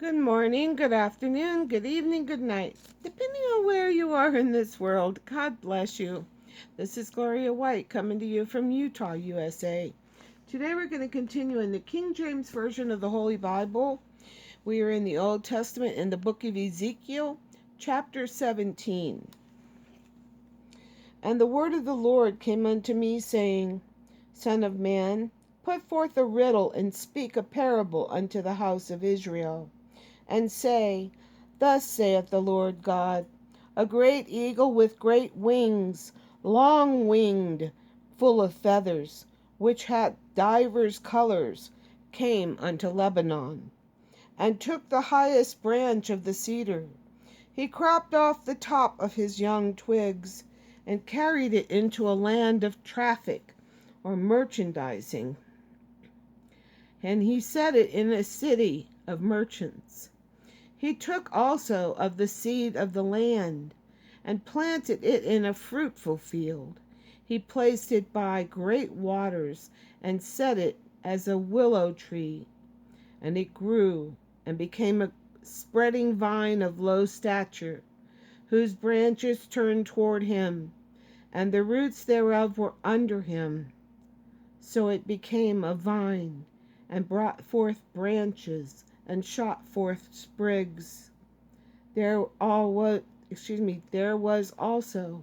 Good morning, good afternoon, good evening, good night. Depending on where you are in this world, God bless you. This is Gloria White coming to you from Utah, USA. Today we're going to continue in the King James Version of the Holy Bible. We are in the Old Testament in the book of Ezekiel, chapter 17. And the word of the Lord came unto me, saying, Son of man, put forth a riddle and speak a parable unto the house of Israel. And say, Thus saith the Lord God, a great eagle with great wings, long-winged, full of feathers, which hath divers colors, came unto Lebanon, and took the highest branch of the cedar. He cropped off the top of his young twigs, and carried it into a land of traffic, or merchandising. And he set it in a city of merchants. He took also of the seed of the land, and planted it in a fruitful field. He placed it by great waters, and set it as a willow tree. And it grew, and became a spreading vine of low stature, whose branches turned toward him, and the roots thereof were under him. So it became a vine, and brought forth branches, and shot forth sprigs. There was also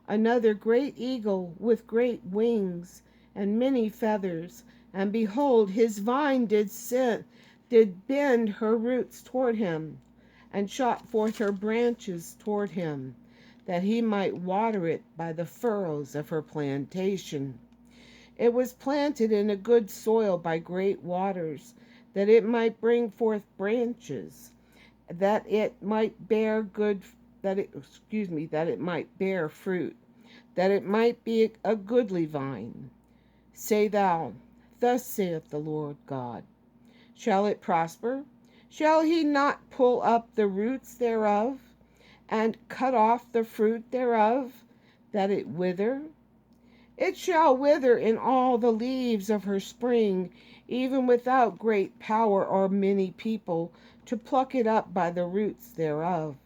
another great eagle with great wings and many feathers, and behold, his vine did bend her roots toward him, and shot forth her branches toward him, that he might water it by the furrows of her plantation. It was planted in a good soil by great waters, that it might bring forth branches, that it might bear that it might bear fruit, that it might be a goodly vine. Say thou, Thus saith the Lord God, Shall it prosper? Shall he not pull up the roots thereof, and cut off the fruit thereof, that it wither? It shall wither in all the leaves of her spring, even without great power or many people to pluck it up by the roots thereof.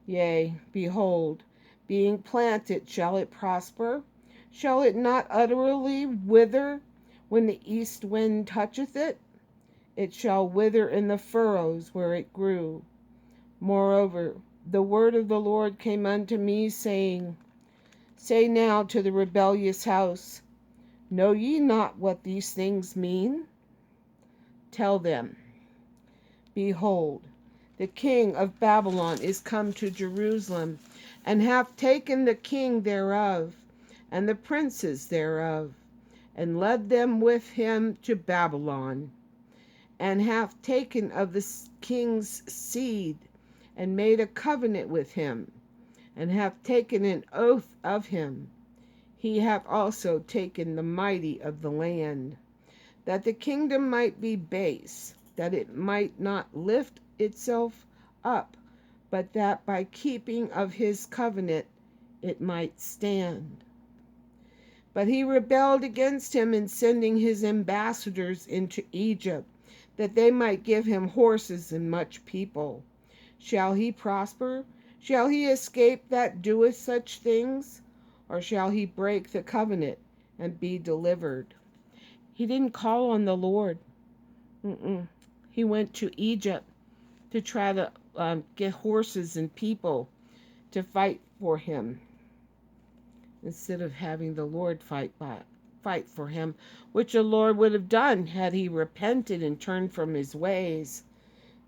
Yea, behold, being planted, shall it prosper? Shall it not utterly wither when the east wind toucheth it? It shall wither in the furrows where it grew. Moreover, the word of the Lord came unto me, saying, Say now to the rebellious house, Know ye not what these things mean? Tell them, Behold, the king of Babylon is come to Jerusalem, and hath taken the king thereof, and the princes thereof, and led them with him to Babylon, and hath taken of the king's seed, and made a covenant with him, and hath taken an oath of him. He hath also taken the mighty of the land, that the kingdom might be base, that it might not lift itself up, but that by keeping of his covenant it might stand. But he rebelled against him in sending his ambassadors into Egypt, that they might give him horses and much people. Shall he prosper? Shall he escape that doeth such things? Or shall he break the covenant and be delivered? He didn't call on the Lord. He went to Egypt to try to get horses and people to fight for him, instead of having the Lord fight for him, which the Lord would have done had he repented and turned from his ways,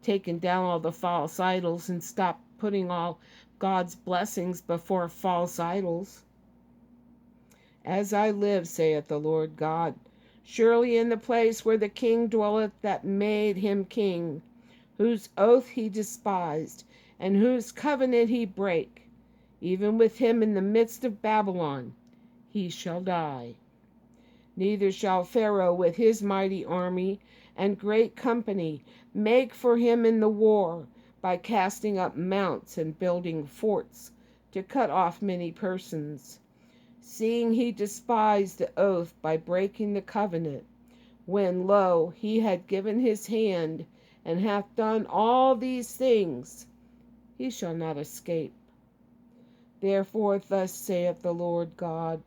taken down all the false idols, and stopped putting all God's blessings before false idols. As I live, saith the Lord God, surely in the place where the king dwelleth that made him king, whose oath he despised, and whose covenant he brake, even with him in the midst of Babylon, he shall die. Neither shall Pharaoh with his mighty army and great company make for him in the war, by casting up mounts and building forts, to cut off many persons, seeing he despised the oath by breaking the covenant, when, lo, he had given his hand and hath done all these things, he shall not escape. Therefore thus saith the Lord God,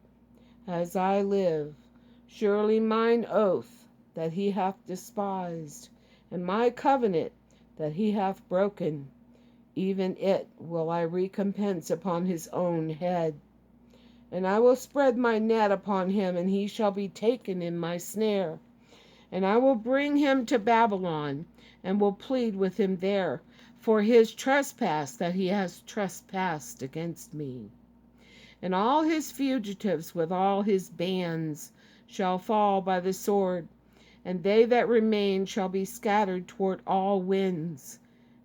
as I live, surely mine oath that he hath despised, and my covenant that he hath broken, even it will I recompense upon his own head. And I will spread my net upon him, and he shall be taken in my snare. And I will bring him to Babylon, and will plead with him there for his trespass that he has trespassed against me. And all his fugitives with all his bands shall fall by the sword, and they that remain shall be scattered toward all winds.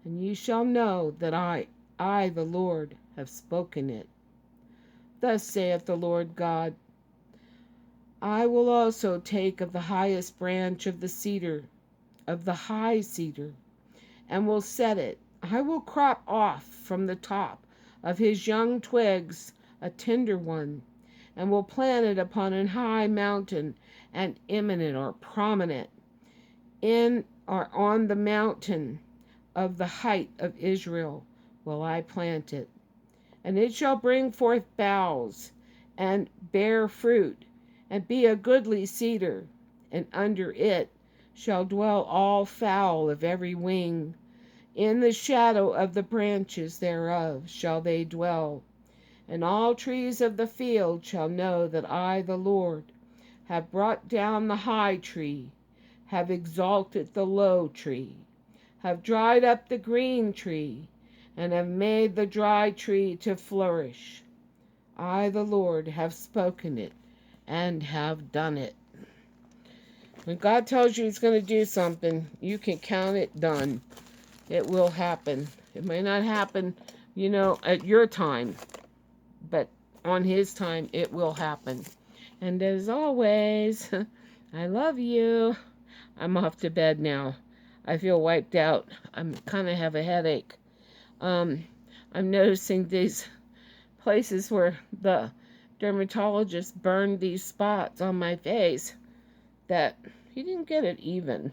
And ye shall know that I the Lord, have spoken it. Thus saith the Lord God, I will also take of the highest branch of the cedar, of the high cedar, and will set it. I will crop off from the top of his young twigs a tender one, and will plant it upon an high mountain, and eminent or prominent, in or on the mountain of the height of Israel will I plant it. And it shall bring forth boughs, and bear fruit, and be a goodly cedar, and under it shall dwell all fowl of every wing. In the shadow of the branches thereof shall they dwell. And all trees of the field shall know that I, the Lord, have brought down the high tree, have exalted the low tree, have dried up the green tree, and have made the dry tree to flourish. I, the Lord, have spoken it, and have done it. When God tells you he's going to do something, you can count it done. It will happen. It may not happen, at your time, but on his time, it will happen. And as always, I love you. I'm off to bed now. I feel wiped out. I kind of have a headache. I'm noticing these places where the dermatologist burned these spots on my face, that he didn't get it even.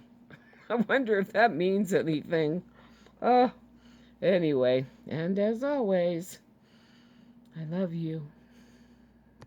I wonder if that means anything. Anyway, and as always, I love you.